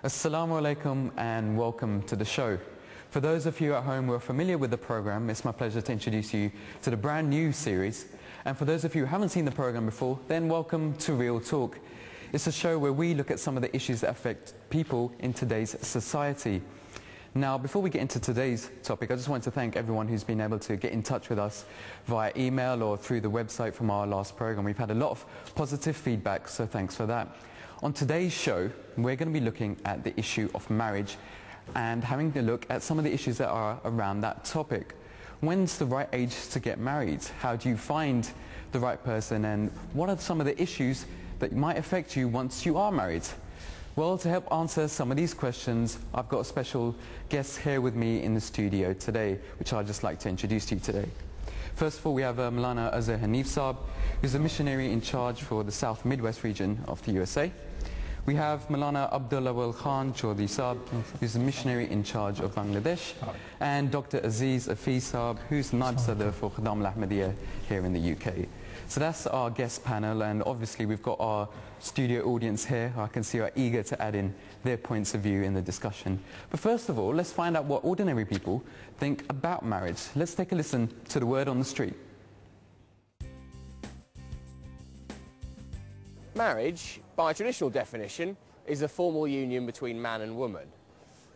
Assalamu alaikum and welcome to the show. For those of you at home who are familiar with the program, it's my pleasure to introduce you to the brand new series. And for those of you who haven't seen the program before, then welcome to Real Talk. It's a show where we look at some of the issues that affect people in today's society. Now, before we get into today's topic, I just want to thank everyone who's been able to get in touch with us via email or through the website from our last program. We've had a lot of positive feedback, so thanks for that. On today's show, we're going to be looking at the issue of marriage and having a look at some of the issues that are around that topic. When's the right age to get married? How do you find the right person? And what are some of the issues that might affect you once you are married? Well, to help answer some of these questions, I've got a special guest here with me in the studio today, which I'd just like to introduce to you today. First of all, we have Maulana Azhar Hanif Saab, who's a missionary in charge for the South Midwest region of the USA. We have Maulana Ghalib Khan Chaudhry Saab, who's a missionary in charge of Bangladesh, and Dr. Aziz Afiz Saab, who's Naib Sadr for Khadam al-Ahmadiyya here in the UK. So that's our guest panel, and obviously we've got our studio audience here who I can see are eager to add in their points of view in the discussion. But first of all, let's find out what ordinary people think about marriage. Let's take a listen to the word on the street. Marriage, by traditional definition, is a formal union between man and woman.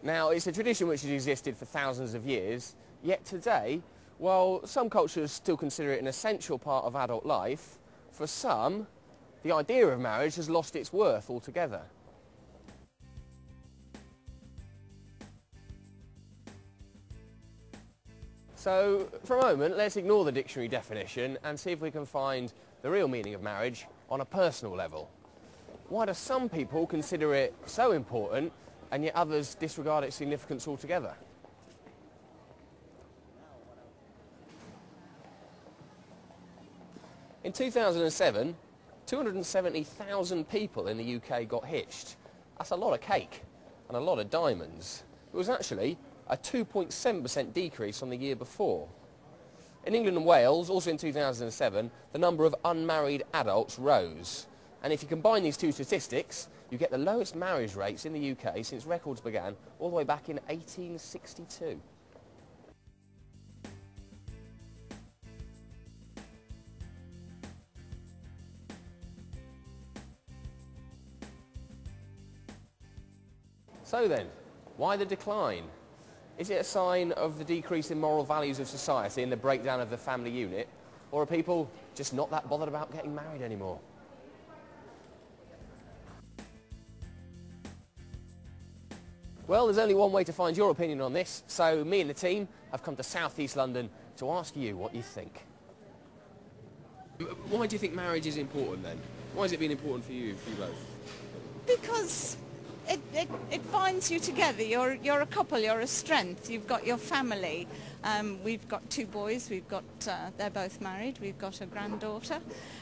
Now, it's a tradition which has existed for thousands of years, yet today, while some cultures still consider it an essential part of adult life, for some, the idea of marriage has lost its worth altogether. So, for a moment, let's ignore the dictionary definition and see if we can find the real meaning of marriage on a personal level. Why do some people consider it so important and yet others disregard its significance altogether? In 2007, 270,000 people in the UK got hitched. That's a lot of cake and a lot of diamonds. It was actually a 2.7% decrease on the year before. In England and Wales, also in 2007, the number of unmarried adults rose. And if you combine these two statistics, you get the lowest marriage rates in the UK since records began all the way back in 1862. So then, why the decline? Is it a sign of the decrease in moral values of society and the breakdown of the family unit? Or are people just not that bothered about getting married anymore? Well, there's only one way to find your opinion on this, so me and the team have come to South East London to ask you what you think. Why do you think marriage is important then? Why has it been important for you both? Because it binds you together. You're a couple, you're a strength. You've got your family. We've got two boys. They're both married. We've got a granddaughter.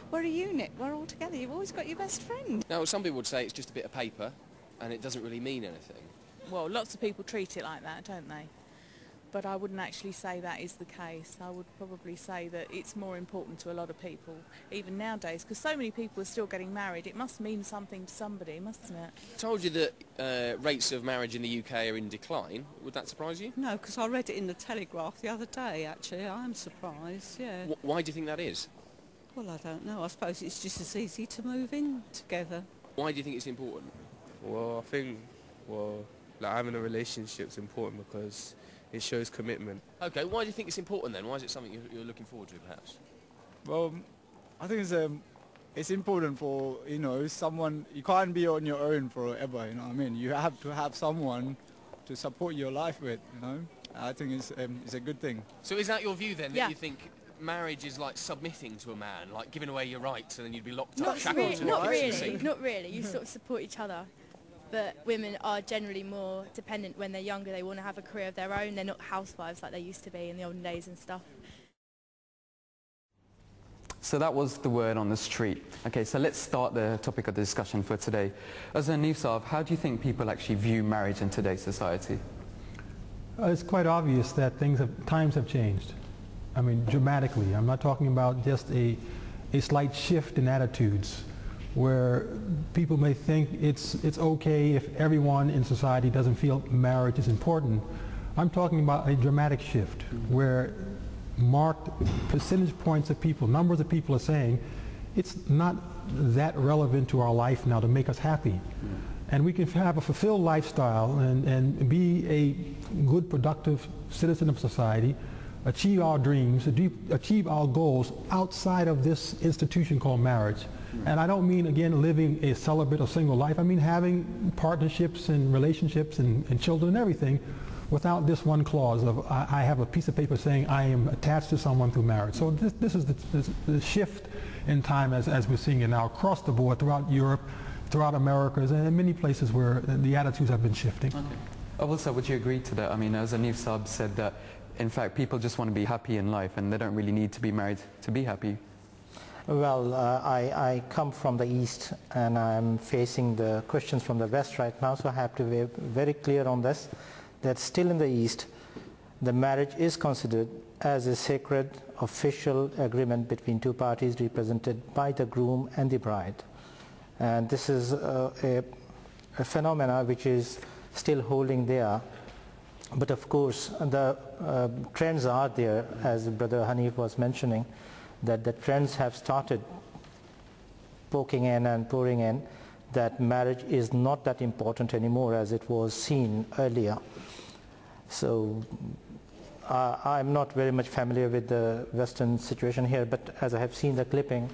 We're a unit. We're all together. You've always got your best friend. Now, some people would say it's just a bit of paper and it doesn't really mean anything. Well, lots of people treat it like that, don't they? But I wouldn't actually say that is the case. I would probably say that it's more important to a lot of people, even nowadays, because so many people are still getting married. It must mean something to somebody, mustn't it? I told you that rates of marriage in the UK are in decline. Would that surprise you? No, because I read it in the Telegraph the other day, actually. I am surprised, yeah. Why do you think that is? Well, I don't know. I suppose it's just as easy to move in together. Why do you think it's important? Well, I think, like having a relationship's important because it shows commitment. Okay, why do you think it's important then? Why is it something you're looking forward to, perhaps? Well, I think it's important for, someone. You can't be on your own forever, you know what I mean? You have to have someone to support your life with, I think it's a good thing. So is that your view then, that Yeah. you think marriage is like submitting to a man, like giving away your rights, and then you'd be locked up, Not shackled to not the really, seat. not really. You sort of support each other. But women are generally more dependent when they're younger. They want to have a career of their own. They're not housewives like they used to be in the olden days and stuff. So that was the word on the street. Okay, so let's start the topic of the discussion for today. As a Nusaf, how do you think people actually view marriage in today's society? It's quite obvious that times have changed. I mean, dramatically. I'm not talking about just a slight shift in attitudes where people may think it's okay if everyone in society doesn't feel marriage is important. I'm talking about a dramatic shift where marked percentage points of people, numbers of people are saying it's not that relevant to our life now to make us happy. And we can have a fulfilled lifestyle and be a good, productive citizen of society, achieve our dreams, achieve our goals outside of this institution called marriage. And I don't mean, again, living a celibate or single life. I mean having partnerships and relationships and children and everything without this one clause of I have a piece of paper saying I am attached to someone through marriage. So this is the shift in time as we're seeing it now across the board throughout Europe, throughout Americas, and in many places where the attitudes have been shifting. Okay. Also, would you agree to that? I mean, as Anif Saab said that, in fact, people just want to be happy in life and they don't really need to be married to be happy. Well, I come from the East and I'm facing the questions from the West right now, so I have to be very clear on this, that still in the East, the marriage is considered as a sacred official agreement between two parties represented by the groom and the bride. And this is a phenomena which is still holding there. But of course, the trends are there, as Brother Hanif was mentioning, that the trends have started poking in and pouring in, that marriage is not that important anymore as it was seen earlier. So I'm not very much familiar with the Western situation here, but as I have seen the clipping,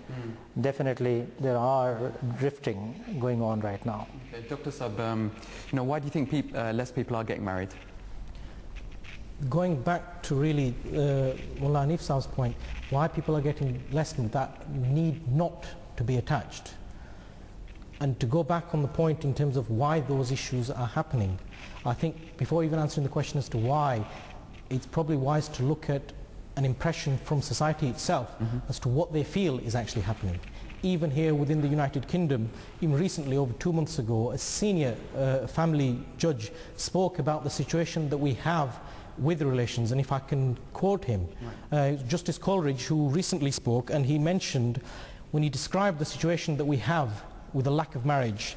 definitely there are drifting going on right now. Okay, Dr. Saab, why do you think less people are getting married? Going back to really Mullah Hanif Saab's point, why people are getting less married, that need not to be attached. And to go back on the point in terms of why those issues are happening, I think before even answering the question as to why, it's probably wise to look at an impression from society itself as to what they feel is actually happening. Even here within the United Kingdom, even recently, over 2 months ago, a senior family judge spoke about the situation that we have with relations, and if I can quote him, Justice Coleridge, who recently spoke, and he mentioned when he described the situation that we have with the lack of marriage,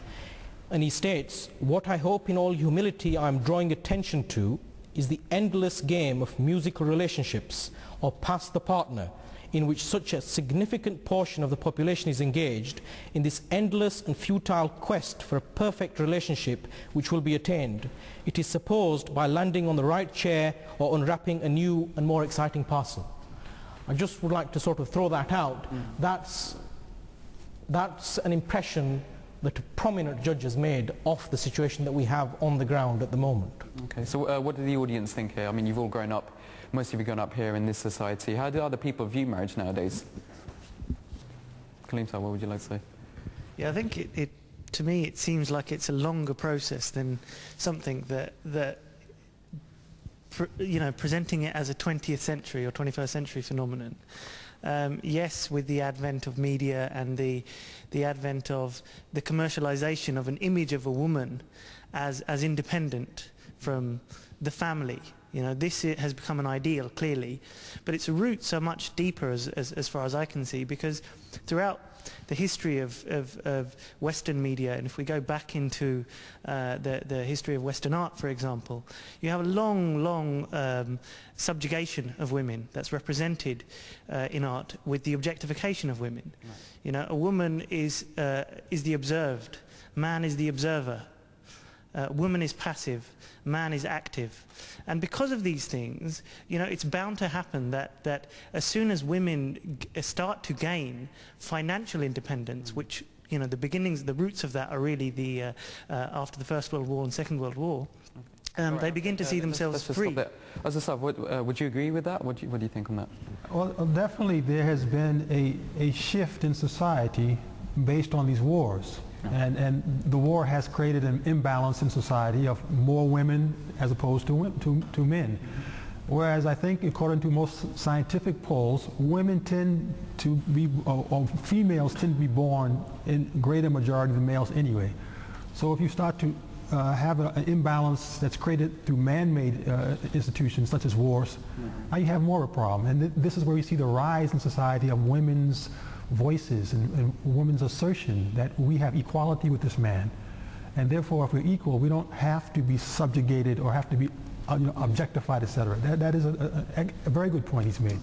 and he states, "What I hope in all humility I am drawing attention to is the endless game of musical relationships or pass the partner, in which such a significant portion of the population is engaged in this endless and futile quest for a perfect relationship which will be attained. It is supposed by landing on the right chair or unwrapping a new and more exciting parcel." I just would like to sort of throw that out. That's an impression that a prominent judge has made of the situation that we have on the ground at the moment. Okay, so what do the audience think here? I mean, you've all grown up, most of you grown up here in this society. How do other people view marriage nowadays? Ghalib Khan, what would you like to say? Yeah, I think to me it seems like it's a longer process than something that presenting it as a 20th century or 21st century phenomenon. Yes, with the advent of media and the advent of the commercialization of an image of a woman as independent from the family, this has become an ideal, clearly, but its roots are much deeper as far as I can see, because throughout the history of Western media, and if we go back into the history of Western art, for example, you have a long subjugation of women that's represented in art with the objectification of women. Right. A woman is the observed, man is the observer, woman is passive, man is active. And because of these things, it's bound to happen that as soon as women start to gain financial independence, which, the beginnings, the roots of that are really after the First World War and Second World War, they begin to see themselves free. Asaf, would you agree with that? What do you think on that? Well, definitely there has been a shift in society based on these wars. And the war has created an imbalance in society of more women as opposed to men. Whereas I think, according to most scientific polls, women tend to be, or females tend to be born in greater majority than males anyway. So if you start to have an imbalance that's created through man-made institutions such as wars, now you have more of a problem. And this is where we see the rise in society of women's voices and women's assertion that we have equality with this man. And therefore, if we're equal, we don't have to be subjugated or have to be objectified, etc. That is a very good point he's made.